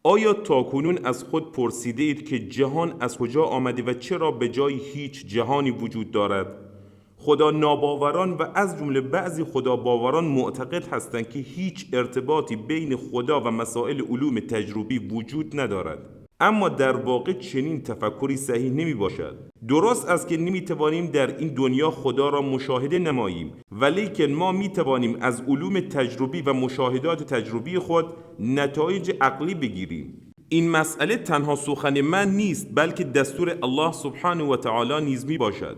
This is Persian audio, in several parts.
آیا تاکنون از خود پرسیده اید که جهان از کجا آمده و چرا به جای هیچ جهانی وجود دارد؟ خدا ناباوران و از جمله بعضی خداباوران معتقد هستند که هیچ ارتباطی بین خدا و مسائل علوم تجربی وجود ندارد. اما در واقع چنین تفکری صحیح نمی باشد. درست است که نمی توانیم در این دنیا خدا را مشاهده نماییم، ولیکن ما می توانیم از علوم تجربی و مشاهدات تجربی خود نتایج عقلی بگیریم. این مسئله تنها سخن من نیست، بلکه دستور الله سبحانه و تعالی نیز می باشد.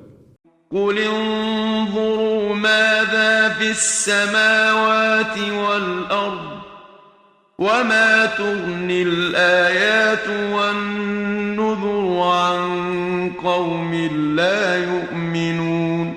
قل انظروا ماذا في السماوات والأرض وما تغني الآيات والنذر عن قوم لا يؤمنون.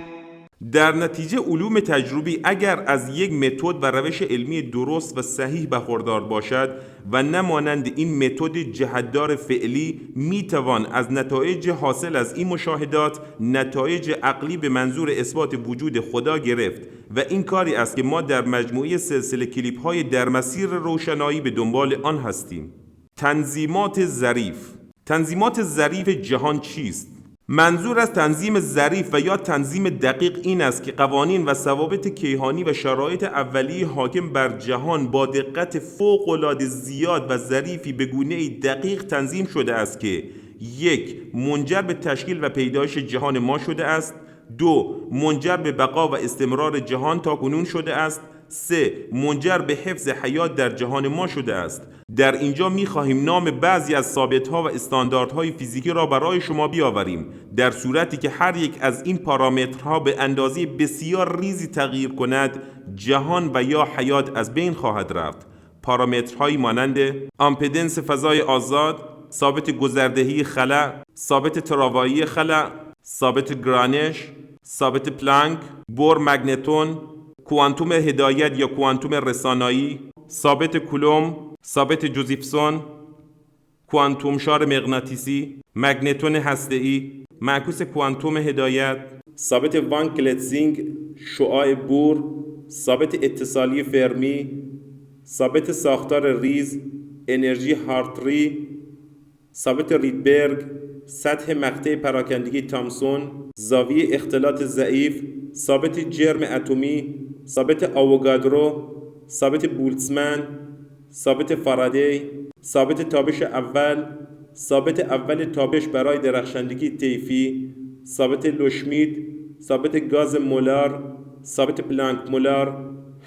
در نتیجه علوم تجربی اگر از یک متد و روش علمی درست و صحیح برخوردار باشد و نمانند این متد جهتدار فعلی، میتوان از نتایج حاصل از این مشاهدات نتایج عقلی به منظور اثبات وجود خدا گرفت و این کاری است که ما در مجموعه سلسله کلیپ های در مسیر روشنایی به دنبال آن هستیم. تنظیمات ظریف. تنظیمات ظریف جهان چیست؟ منظور از تنظیم ظریف و یا تنظیم دقیق این است که قوانین و ضوابط کیهانی و شرایط اولیه حاکم بر جهان با دقت فوق‌العاده زیاد و ظریفی به گونه‌ای دقیق تنظیم شده است که 1. منجر به تشکیل و پیدایش جهان ما شده است. 2. منجر به بقا و استمرار جهان تا کنون شده است. 3. منجر به حفظ حیات در جهان ما شده است. در اینجا می‌خواهیم نام بعضی از ثابت‌ها و استانداردهای فیزیکی را برای شما بیاوریم، در صورتی که هر یک از این پارامترها به اندازه بسیار ریزی تغییر کند، جهان و یا حیات از بین خواهد رفت. پارامترهایی مانند آمپدنس فضای آزاد، ثابت گذردهی خلا، ثابت تراوایی خلا، ثابت گرانش، ثابت پلانک، بور مگنتون، کوانتوم هدایت یا کوانتوم رسانایی، ثابت کولوم، ثابت جوزیفسون، کوانتوم شار مغناطیسی، مگنتون هسته‌ای، معکوس کوانتوم هدایت، ثابت وان کلتزینگ، شعاع بور، ثابت اتصالی فرمی، ثابت ساختار ریز، انرژی هارتری، ثابت ریدبرگ، سطح مقطع پراکندگی تامسون، زاویه اختلاط ضعیف، ثابت جرم اتمی، ثابت آووگادرو، ثابت بولتزمن، ثابت فارادی، ثابت تابش اول، ثابت اول تابش برای درخشندگی طیفی، ثابت لوشمید، ثابت گاز مولار، ثابت پلانک مولار،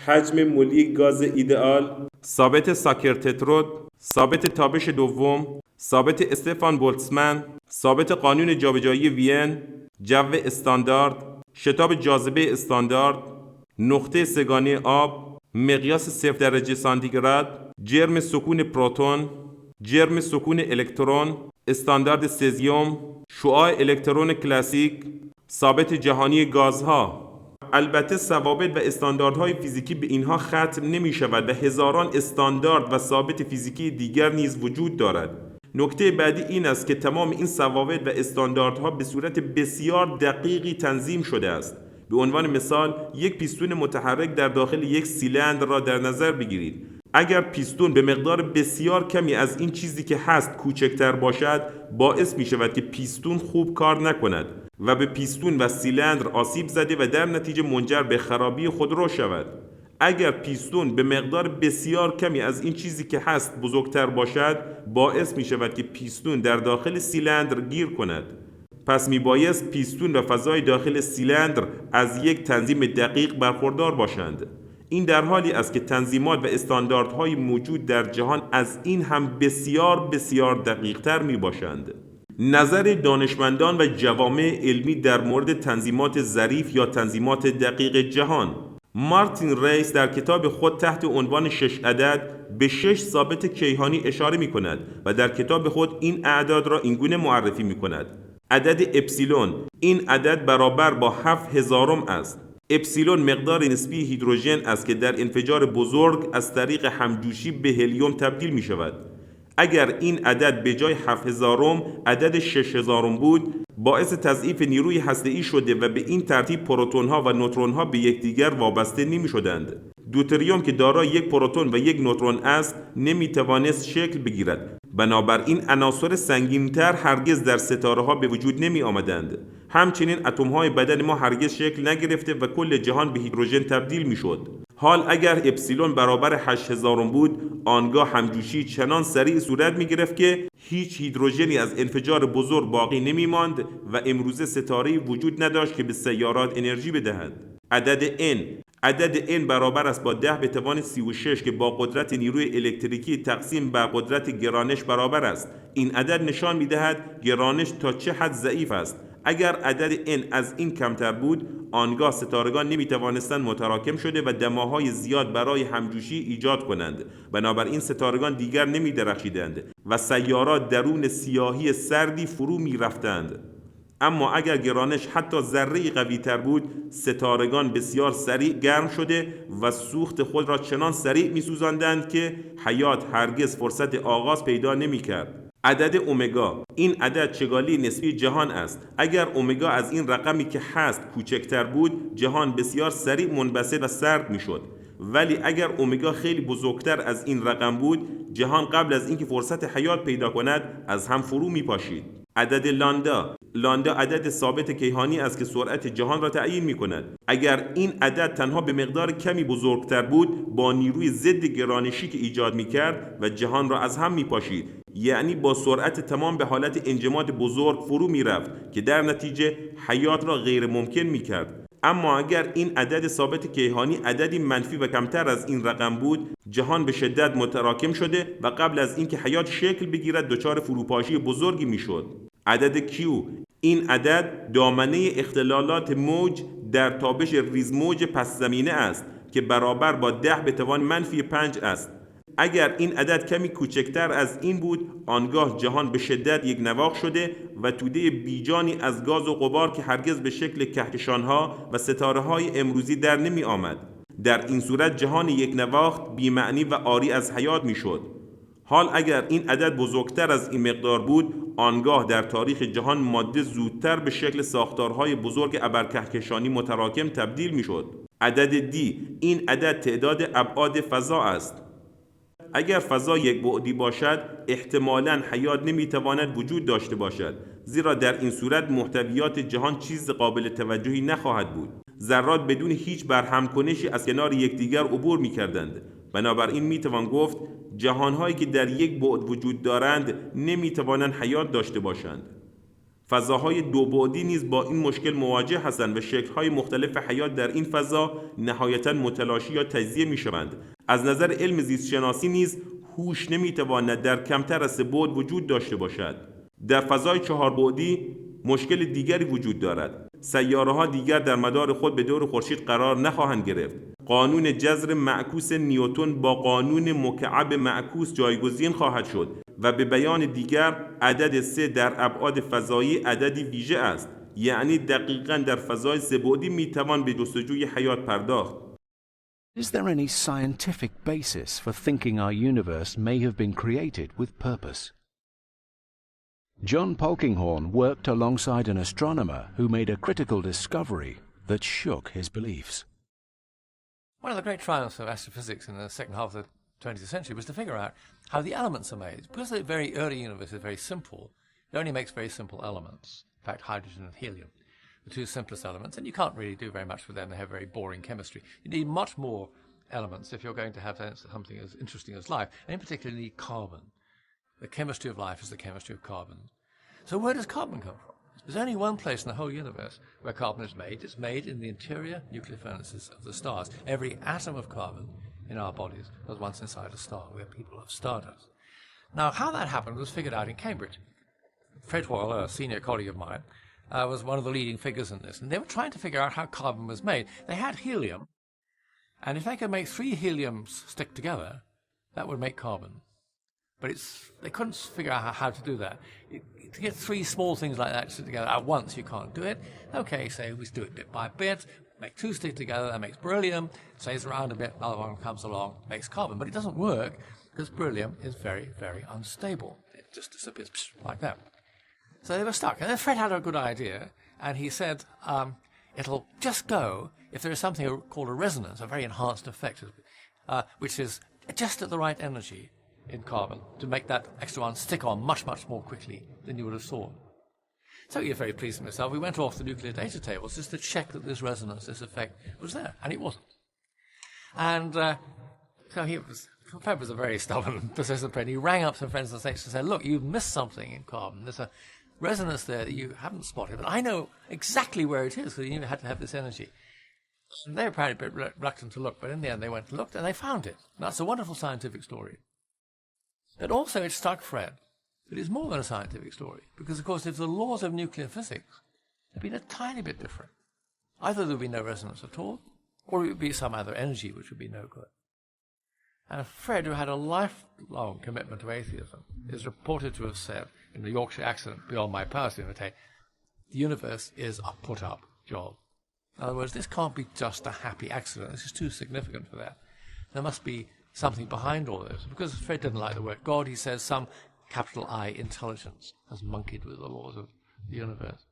حجم مولی گاز ایدئال، ثابت ساکر-تترود، ثابت تابش دوم، ثابت استفان بولتزمن، ثابت قانون جابجایی وین، جو استاندارد، شتاب جاذبه استاندارد، نقطه سه‌گانه آب، مقیاس 0 درجه سانتیگراد، جرم سکون پروتون، جرم سکون الکترون، استاندارد سزیم، شعاع الکترون کلاسیک، ثابت جهانی گازها. البته ضوابط و استانداردهای فیزیکی به اینها ختم نمی شود و هزاران استاندارد و ثابت فیزیکی دیگر نیز وجود دارد. نکته بعدی این است که تمام این ضوابط و استانداردها به صورت بسیار دقیقی تنظیم شده است. به عنوان مثال، یک پیستون متحرک در داخل یک سیلندر را در نظر بگیرید. اگر پیستون به مقدار بسیار کمی از این چیزی که هست کوچکتر باشد، باعث می شود که پیستون خوب کار نکند و به پیستون و سیلندر آسیب زده و در نتیجه منجر به خرابی خودرو شود. اگر پیستون به مقدار بسیار کمی از این چیزی که هست بزرگتر باشد، باعث می شود که پیستون در داخل سیلندر گیر کند. پس می بایست پیستون و فضای داخل سیلندر از یک تنظیم دقیق برخوردار باشند. این در حالی است که تنظیمات و استانداردهای موجود در جهان از این هم بسیار بسیار دقیق‌تر می باشند. نظر دانشمندان و جوامع علمی در مورد تنظیمات ظریف یا تنظیمات دقیق جهان. مارتین ریس در کتاب خود تحت عنوان 6 عدد به 6 ثابت کیهانی اشاره می کند و در کتاب خود این اعداد را اینگونه معرفی می کند. عدد اپسیلون، این عدد برابر با 7000 است. اپسیلون مقدار نسبی هیدروژن است که در انفجار بزرگ از طریق همجوشی به هلیوم تبدیل می شود. اگر این عدد به جای 7000 عدد 6000 بود، باعث تضعیف نیروی هسته‌ای شده و به این ترتیب پروتون‌ها و نوترون‌ها به یکدیگر وابسته نمی‌شدند. دوتریوم که دارای یک پروتون و یک نوترون است نمیتوانست شکل بگیرد. بنابراین عناصر سنگین‌تر هرگز در ستاره‌ها به وجود نمی آمدند. همچنین اتم‌های بدن ما هرگز شکل نگرفته و کل جهان به هیدروژن تبدیل می‌شد. حال اگر اپسیلون برابر 8000 بود، آنگاه همجوشی چنان سریع صورت می‌گرفت که هیچ هیدروژنی از انفجار بزرگ باقی نمی‌ماند و امروزه ستاره‌ای وجود نداشت که به سیارات انرژی بدهد. عدد n برابر است با 10 به توان 36 که با قدرت نیروی الکتریکی تقسیم بر قدرت گرانش برابر است. این عدد نشان می‌دهد گرانش تا چه حد ضعیف است. اگر عدد n از این کمتر بود، آنگاه ستارگان نمی‌توانستند متراکم شده و دماهای زیاد برای همجوشی ایجاد کنند. بنابراین ستارگان دیگر نمی‌درخشیدند و سیارات درون سیاهی سردی فرو می‌رفتند. اما اگر گرانش حتی ذره‌ای قوی‌تر بود، ستارگان بسیار سریع گرم شده و سوخت خود را چنان سریع می‌سوزاندند که حیات هرگز فرصت آغاز پیدا نمی‌کرد. عدد اومگا، این عدد چگالی نسبی جهان است. اگر اومگا از این رقمی که هست کوچکتر بود، جهان بسیار سریع منبسط و سرد میشد. ولی اگر اومگا خیلی بزرگتر از این رقم بود، جهان قبل از اینکه فرصت حیات پیدا کند از هم فرو میپاشید. عدد لاندا عدد ثابت کیهانی است که سرعت جهان را تعیین می‌کند. اگر این عدد تنها به مقدار کمی بزرگتر بود، با نیروی ضد گرانشی که ایجاد می‌کرد و جهان را از هم می‌پاشید، یعنی با سرعت تمام به حالت انجماد بزرگ فرو می‌رفت که در نتیجه حیات را غیر ممکن می‌کرد. اما اگر این عدد ثابت کیهانی عددی منفی و کمتر از این رقم بود، جهان به شدت متراکم شده و قبل از اینکه حیات شکل بگیرد دچار فروپاشی بزرگی میشد. عدد Q، این عدد دامنه اختلالات موج در تابش ریزموج پس زمینه است که برابر با 10 به توان منفی 5 است. اگر این عدد کمی کوچکتر از این بود، آنگاه جهان به شدت یک نواخت شده و توده بیجانی از گاز و غبار که هرگز به شکل کهکشان‌ها و ستاره‌های امروزی در نمی آمد. در این صورت جهان یک نواخت بی‌معنی و عاری از حیات میشد. حال اگر این عدد بزرگتر از این مقدار بود، آنگاه در تاریخ جهان ماده زودتر به شکل ساختارهای بزرگ ابرکهکشانی متراکم تبدیل میشد. عدد D، این عدد تعداد ابعاد فضا است. اگر فضا یک بعدی باشد، احتمالاً حیات نمیتواند وجود داشته باشد، زیرا در این صورت محتویات جهان چیز قابل توجهی نخواهد بود. ذرات بدون هیچ برهمکنشی از کنار یکدیگر عبور میکردند. بنابراین میتوان گفت جهانهایی که در یک بعد وجود دارند نمیتوانند حیات داشته باشند. فضاهای دو بعدی نیز با این مشکل مواجه هستند و شکل‌های مختلف حیات در این فضا نهایتاً متلاشی یا تجزیه می‌شوند. از نظر علم زیست شناسی نیز هوش نمی‌تواند در کمتر از 3 بعد وجود داشته باشد. در فضای 4 بعدی مشکل دیگری وجود دارد. سیاره‌ها دیگر در مدار خود به دور خورشید قرار نخواهند گرفت. قانون جذر معکوس نیوتن با قانون مکعب معکوس جایگزین خواهد شد و به بیان دیگر عدد 3 در ابعاد فضایی عددی ویژه است، یعنی دقیقاً در فضای 3 بعدی میتوان به جستجوی حیات پرداخت. Is there any scientific basis for thinking our universe may have been created with purpose? John Polkinghorne worked alongside an astronomer who made a critical discovery that shook his beliefs. One of the great triumphs of astrophysics in the second half of the 20th century was to figure out how the elements are made. Because the very early universe is very simple, it only makes very simple elements, in fact hydrogen and helium, the two simplest elements, and you can't really do very much with them. They have very boring chemistry. You need much more elements if you're going to have something as interesting as life, and in particular you need carbon. The chemistry of life is the chemistry of carbon. So where does carbon come from? There's only one place in the whole universe where carbon is made. It's made in the interior nuclear furnaces of the stars. Every atom of carbon in our bodies was once inside a star. We're people of stardust. Now, how that happened was figured out in Cambridge. Fred Hoyle, a senior colleague of mine, was one of the leading figures in this. And they were trying to figure out how carbon was made. They had helium. And if they could make 3 heliums stick together, that would make carbon. But they couldn't figure out how to do that. To get 3 small things like that stick together at once, you can't do it. Okay, so we do it bit by bit, make 2 stick together, that makes beryllium, stays around a bit, another one comes along, makes carbon. But it doesn't work because beryllium is very, very unstable. It just disappears like that. So they were stuck. And then Fred had a good idea, and he said, it'll just go if there is something called a resonance, a very enhanced effect, which is just at the right energy in carbon to make that extra one stick on much, much more quickly than you would have thought. So you're very pleased with myself. We went off the nuclear data tables just to check that this resonance, this effect, was there, and it wasn't. And so Fred was a very stubborn, persistent friend. He rang up some friends and said, look, you've missed something in carbon. There's a resonance there that you haven't spotted, but I know exactly where it is because you had to have this energy. And they were apparently a bit reluctant to look, but in the end they went and looked and they found it. That's a wonderful scientific story. But also it struck Fred that it's more than a scientific story, because of course if the laws of nuclear physics had been a tiny bit different, either there would be no resonance at all, or it would be some other energy which would be no good. And Fred, who had a lifelong commitment to atheism, is reported to have said, in the Yorkshire accent, beyond my powers to imitate, the universe is a put-up job. In other words, this can't be just a happy accident. This is too significant for that. There must be something behind all this. Because Fred didn't like the word God, he says some capital I intelligence has monkeyed with the laws of the universe.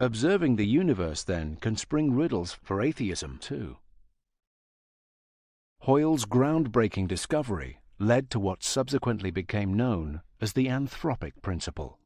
Observing the universe, then, can spring riddles for atheism, too. Hoyle's groundbreaking discovery led to what subsequently became known as the anthropic principle.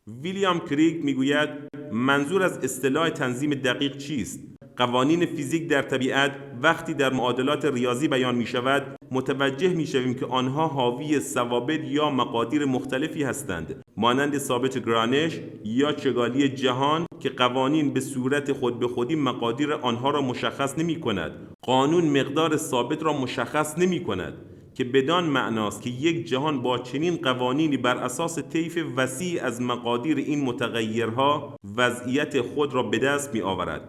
ویلیام کریگ میگوید منظور از اصطلاح تنظیم دقیق چیست؟ قوانین فیزیک در طبیعت وقتی در معادلات ریاضی بیان می شود متوجه می شویم که آنها حاوی ضوابط یا مقادیر مختلفی هستند، مانند ثابت گرانش یا چگالی جهان که قوانین به صورت خود به خودی مقادیر آنها را مشخص نمی کند. قانون مقدار ثابت را مشخص نمی کند که بدان معناست که یک جهان با چنین قوانینی بر اساس طیف وسیع از مقادیر این متغیرها وضعیت خود را به دست می آورد.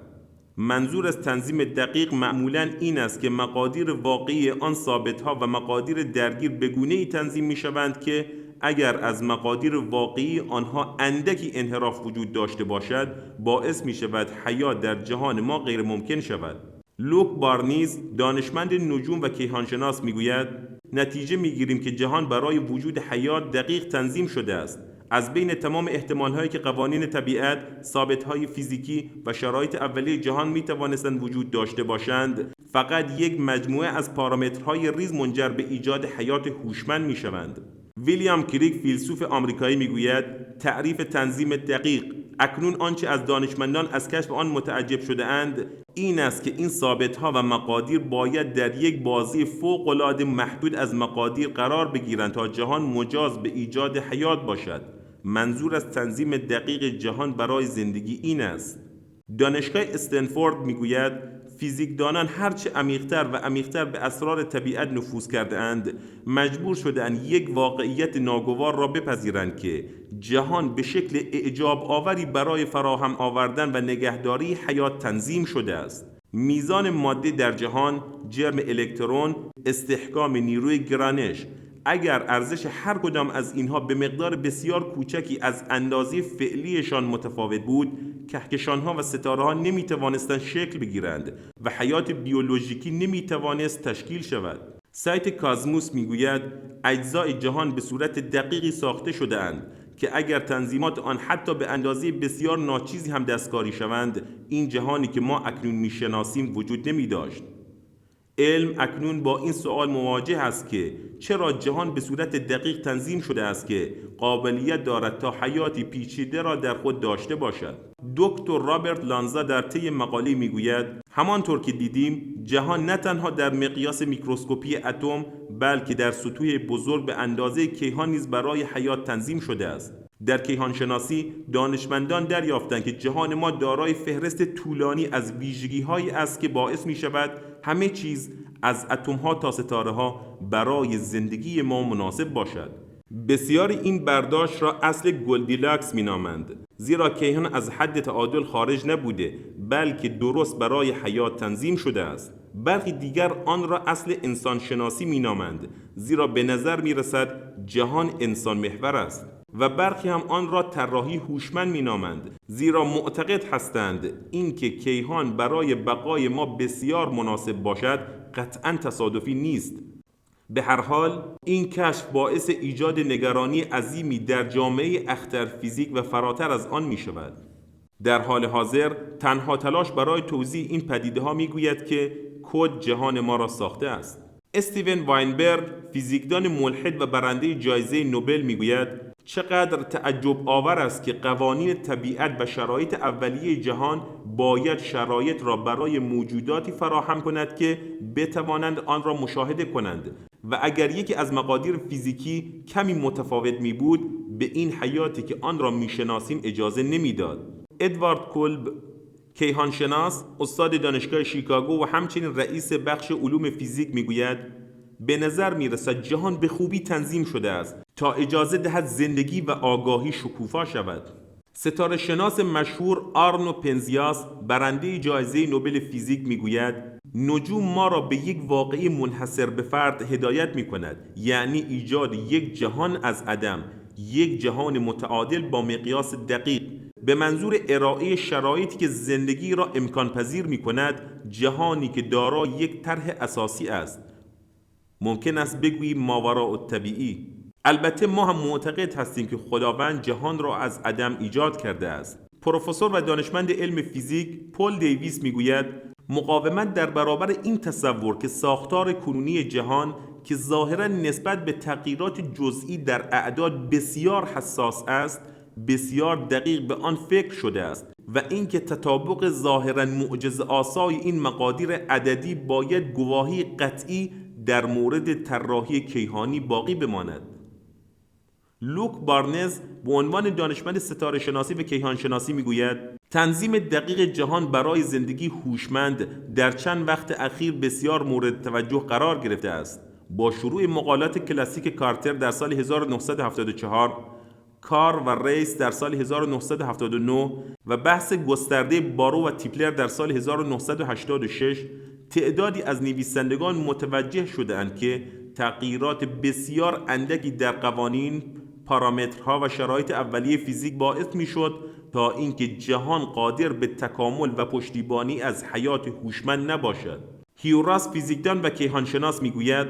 منظور از تنظیم دقیق معمولاً این است که مقادیر واقعی آن ثابت‌ها و مقادیر درگیر به گونه‌ای تنظیم می‌شوند که اگر از مقادیر واقعی آنها اندکی انحراف وجود داشته باشد باعث می‌شود حیات در جهان ما غیر ممکن شود. لوک بارنیز دانشمند نجوم و کیهانشناس میگوید نتیجه میگیریم که جهان برای وجود حیات دقیق تنظیم شده است. از بین تمام احتمال‌هایی که قوانین طبیعت، ثابت‌های فیزیکی و شرایط اولیه جهان می‌توانستند وجود داشته باشند، فقط یک مجموعه از پارامترهای ریز منجر به ایجاد حیات هوشمند می‌شوند. ویلیام کریگ فیلسوف آمریکایی میگوید تعریف تنظیم دقیق اکنون آنچه از دانشمندان از کشف آن متعجب شده اند این است که این ثابت‌ها و مقادیر باید در یک بازی فوق‌العاده محدود از مقادیر قرار بگیرند تا جهان مجاز به ایجاد حیات باشد. منظور از تنظیم دقیق جهان برای زندگی این است. دانشگاه استنفورد میگوید فیزیکدانان هرچه عمیق‌تر و عمیق‌تر به اسرار طبیعت نفوذ کرده اند مجبور شده‌اند یک واقعیت ناگوار را بپذیرند که جهان به شکل اعجاب آوری برای فراهم آوردن و نگهداری حیات تنظیم شده است. میزان ماده در جهان، جرم الکترون، استحکام نیروی گرانش، اگر ارزش هر کدام از اینها به مقدار بسیار کوچکی از اندازه فعلیشان متفاوت بود، کهکشان‌ها و ستاره‌ها نمی‌توانستند شکل بگیرند و حیات بیولوژیکی نمی‌توانست تشکیل شود. سایت کازموس میگوید اجزای جهان به صورت دقیقی ساخته شده‌اند که اگر تنظیمات آن حتی به اندازه بسیار ناچیزی هم دستکاری شوند، این جهانی که ما اکنون می‌شناسیم وجود نمی‌داشت. علم اکنون با این سوال مواجه است که چرا جهان به صورت دقیق تنظیم شده است که قابلیت دارد تا حیاتی پیچیده را در خود داشته باشد. دکتر رابرت لانزا در طی مقاله میگوید همانطور که دیدیم جهان نه تنها در مقیاس میکروسکوپی اتم بلکه در سطوح بزرگ به اندازه کیهان نیز برای حیات تنظیم شده است. در کیهانشناسی دانشمندان دریافتند که جهان ما دارای فهرست طولانی از ویژگی‌هایی است که باعث می‌شود همه چیز از اتم‌ها تا ستاره‌ها برای زندگی ما مناسب باشد. بسیاری این برداشت را اصل گلدیلاکس می‌نامند، زیرا کیهان از حد تعادل خارج نبوده بلکه درست برای حیات تنظیم شده است. برخی دیگر آن را اصل انسان شناسی می‌نامند، زیرا به نظر می‌رسد جهان انسان محور است. و برخی هم آن را طراحی هوشمند می‌نامند، زیرا معتقد هستند اینکه کیهان برای بقای ما بسیار مناسب باشد قطعاً تصادفی نیست. به هر حال این کشف باعث ایجاد نگرانی عظیمی در جامعه اختر فیزیک و فراتر از آن می شود. در حال حاضر تنها تلاش برای توضیح این پدیده‌ها میگوید که کد جهان ما را ساخته است. استیون واینبرگ، فیزیکدان ملحد و برنده جایزه نوبل میگوید چقدر تعجب آور است که قوانین طبیعت و شرایط اولیه جهان باید شرایط را برای موجوداتی فراهم کند که بتوانند آن را مشاهده کنند و اگر یکی از مقادیر فیزیکی کمی متفاوت می بود به این حیاتی که آن را می شناسیم اجازه نمی داد. ادوارد کلب، کیهانشناس، استاد دانشگاه شیکاگو و همچنین رئیس بخش علوم فیزیک میگوید به نظر میرسد جهان به خوبی تنظیم شده است تا اجازه دهد زندگی و آگاهی شکوفا شود. ستاره شناس مشهور آرنو پنزیاس، برنده جایزه نوبل فیزیک میگوید نجوم ما را به یک واقعه منحصر به فرد هدایت میکند، یعنی ایجاد یک جهان از عدم، یک جهان متعادل با مقیاس دقیق به منظور ارائه شرایطی که زندگی را امکان پذیر می کند، جهانی که دارای یک طرح اساسی است. ممکن است بگوییم ماوراء الطبیعی. البته ما هم معتقد هستیم که خداوند جهان را از عدم ایجاد کرده است. پروفسور و دانشمند علم فیزیک پل دیویس می گوید مقاومت در برابر این تصور که ساختار کنونی جهان که ظاهراً نسبت به تغییرات جزئی در اعداد بسیار حساس است، بسیار دقیق به آن فکر شده است و اینکه تطابق ظاهراً معجزه‌آسای این مقادیر عددی باید گواهی قطعی در مورد طراحی کیهانی باقی بماند. لوک بارنز به عنوان دانشمند ستاره شناسی و کیهان شناسی میگوید تنظیم دقیق جهان برای زندگی هوشمند در چند وقت اخیر بسیار مورد توجه قرار گرفته است. با شروع مقالات کلاسیک کارتر در سال 1974، کار و ریس در سال 1979 و بحث گسترده بارو و تیپلر در سال 1986 تعدادی از نویسندگان متوجه شدند که تغییرات بسیار اندکی در قوانین، پارامترها و شرایط اولیه فیزیک باعث میشد تا اینکه جهان قادر به تکامل و پشتیبانی از حیات هوشمند نباشد. هیوراس، فیزیکدان و کیهانشناس میگوید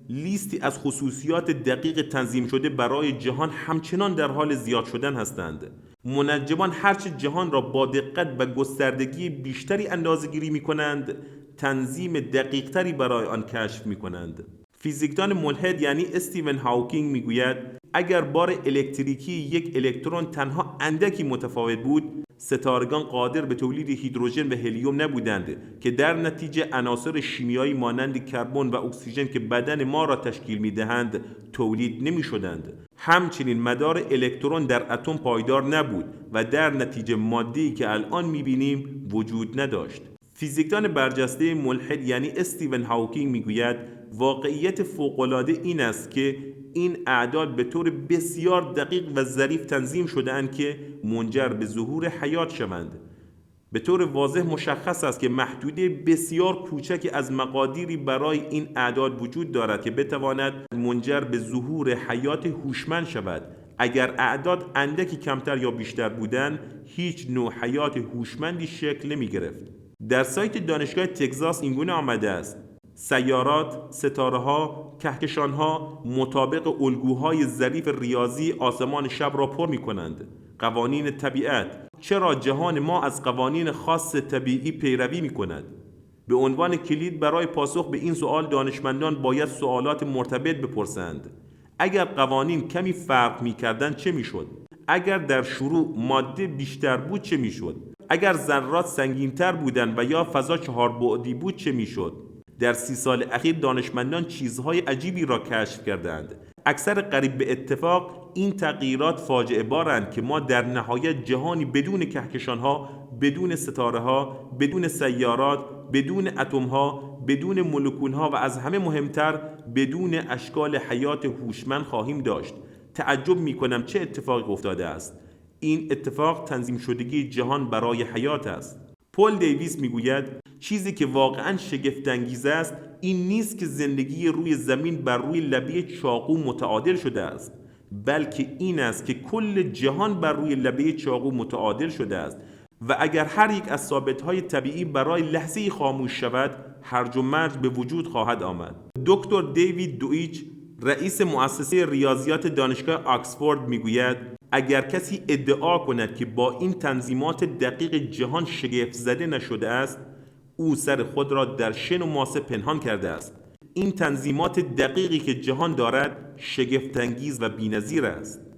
لیستی از خصوصیات دقیق تنظیم شده برای جهان همچنان در حال زیاد شدن هستند. منجمان هرچه جهان را با دقت و گستردگی بیشتری اندازه‌گیری می‌کنند، تنظیم دقیق‌تری برای آن کشف می‌کنند. فیزیکدان ملحد یعنی استیون هاوکینگ میگوید اگر بار الکتریکی یک الکترون تنها اندکی متفاوت بود، ستارگان قادر به تولید هیدروژن و هلیوم نبودند که در نتیجه عناصر شیمیایی مانند کربن و اکسیژن که بدن ما را تشکیل می‌دهند تولید نمی‌شدند. همچنین مدار الکترون در اتم پایدار نبود و در نتیجه ماده‌ای که الان می‌بینیم وجود نداشت. فیزیکدان برجسته ملحد یعنی استیون هاوکینگ میگوید واقعیت فوق‌العاده این است که این اعداد به طور بسیار دقیق و ظریف تنظیم شده‌اند که منجر به ظهور حیات شوند. به طور واضح مشخص است که محدوده بسیار کوچکی از مقادیری برای این اعداد وجود دارد که بتواند منجر به ظهور حیات هوشمند شود. اگر اعداد اندکی کمتر یا بیشتر بودند، هیچ نوع حیات هوشمندی شکل نمی گرفت. در سایت دانشگاه تگزاس اینگونه آمده است: سیارات، ستاره‌ها، کهکشان‌ها مطابق الگوهای ظریف ریاضی آسمان شب را پر می‌کنند. قوانین طبیعت. چرا جهان ما از قوانین خاص طبیعی پیروی می‌کند؟ به عنوان کلید برای پاسخ به این سوال دانشمندان باید سوالات مرتبط بپرسند. اگر قوانین کمی فرق می‌کردند چه می‌شد؟ اگر در شروع ماده بیشتر بود چه می‌شد؟ اگر ذرات سنگین‌تر بودند و یا فضا 4 بعدی بود چه می‌شد؟ در 30 سال اخیر دانشمندان چیزهای عجیبی را کشف کردند. اکثر قریب به اتفاق این تغییرات فاجعه بارند که ما در نهایت جهانی بدون کهکشان‌ها، بدون ستاره‌ها، بدون سیارات، بدون اتم‌ها، بدون مولکول‌ها و از همه مهمتر بدون اشکال حیات هوشمند خواهیم داشت. تعجب می‌کنم چه اتفاقی افتاده است. این اتفاق تنظیم شدگی جهان برای حیات است. پل دیویس میگوید چیزی که واقعاً شگفت‌انگیز است این نیست که زندگی روی زمین بر روی لبه چاقو متعادل شده است، بلکه این است که کل جهان بر روی لبه چاقو متعادل شده است و اگر هر یک از ثابت‌های طبیعی برای لحظه‌ای خاموش شود، هرج و مرج به وجود خواهد آمد. دکتر دیوید دویچ، رئیس مؤسسه ریاضیات دانشگاه آکسفورد میگوید اگر کسی ادعا کند که با این تنظیمات دقیق جهان شگفت زده نشده است، او سر خود را در شن و ماسه پنهان کرده است. این تنظیمات دقیقی که جهان دارد شگفت‌انگیز و بی‌نظیر است.